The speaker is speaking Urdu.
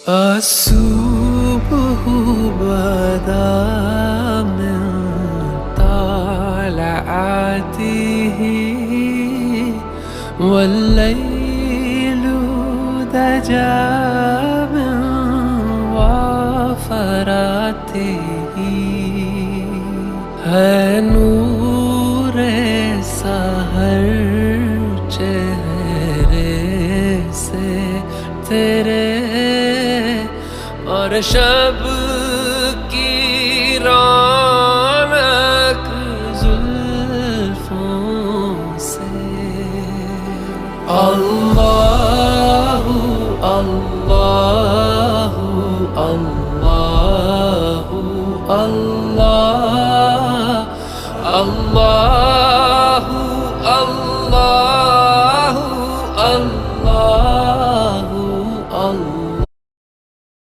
الصبح بدا من طلعته والليل دجا من وفراته ہے نور سحر چہرے سے تیرے اور شب کی رونق زلفوں سے اللہ اللہ اللہ اللہ اللہ